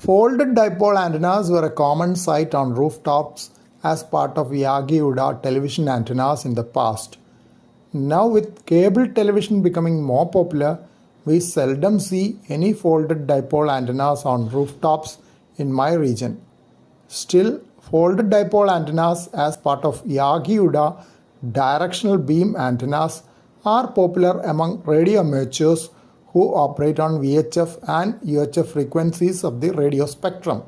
Folded dipole antennas were a common sight on rooftops as part of Yagi-Uda television antennas in the past. Now, with cable television becoming more popular, we seldom see any folded dipole antennas on rooftops in my region. Still, folded dipole antennas as part of Yagi-Uda directional beam antennas are popular among radio amateurs who operate on VHF and UHF frequencies of the radio spectrum.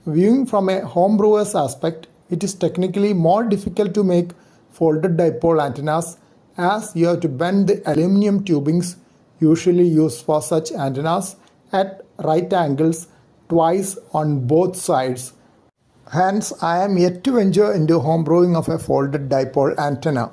Viewing from a homebrewer's aspect, it is technically more difficult to make folded dipole antennas as you have to bend the aluminium tubings usually used for such antennas at right angles twice on both sides. Hence, I am yet to venture into homebrewing of a folded dipole antenna.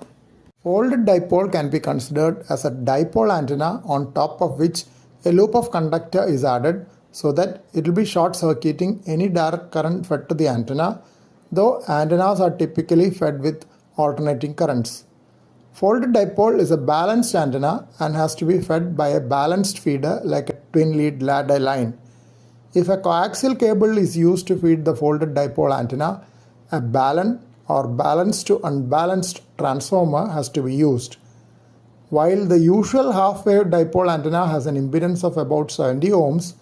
Folded dipole can be considered as a dipole antenna on top of which a loop of conductor is added so that it will be short-circuiting any direct current fed to the antenna, though antennas are typically fed with alternating currents. Folded dipole is a balanced antenna and has to be fed by a balanced feeder like a twin-lead ladder line. If a coaxial cable is used to feed the folded dipole antenna, a balun or balanced to unbalanced transformer has to be used. While the usual half-wave dipole antenna has an impedance of about 70 ohms,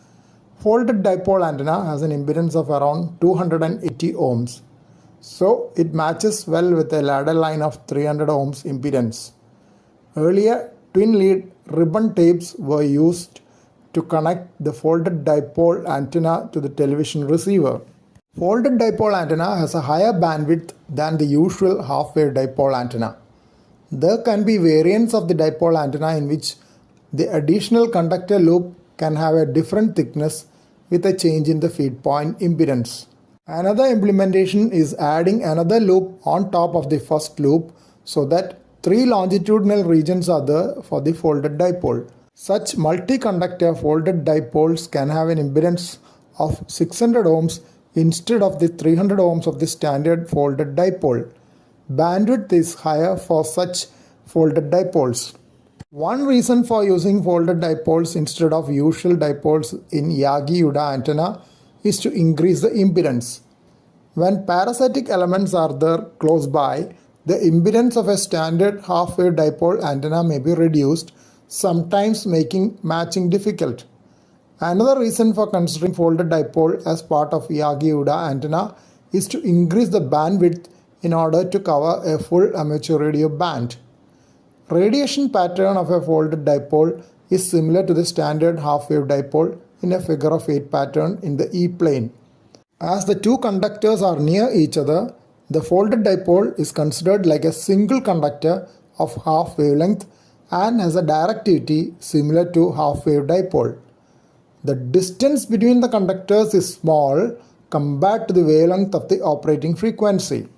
folded dipole antenna has an impedance of around 280 ohms. So it matches well with a ladder line of 300 ohms impedance. Earlier, twin-lead ribbon tapes were used to connect the folded dipole antenna to the television receiver. Folded dipole antenna has a higher bandwidth than the usual half-wave dipole antenna. There can be variants of the dipole antenna in which the additional conductor loop can have a different thickness with a change in the feed point impedance. Another implementation is adding another loop on top of the first loop so that 3 longitudinal regions are there for the folded dipole. Such multi-conductor folded dipoles can have an impedance of 600 ohms instead of the 300 ohms of the standard folded dipole. Bandwidth is higher for such folded dipoles. One reason for using folded dipoles instead of usual dipoles in Yagi-Uda antenna is to increase the impedance. When parasitic elements are there close by, the impedance of a standard half-wave dipole antenna may be reduced, sometimes making matching difficult. Another reason for considering folded dipole as part of Yagi-Uda antenna is to increase the bandwidth in order to cover a full amateur radio band. Radiation pattern of a folded dipole is similar to the standard half-wave dipole in a figure of 8 pattern in the E-plane. As the two conductors are near each other, the folded dipole is considered like a single conductor of half wavelength and has a directivity similar to half-wave dipole. The distance between the conductors is small compared to the wavelength of the operating frequency.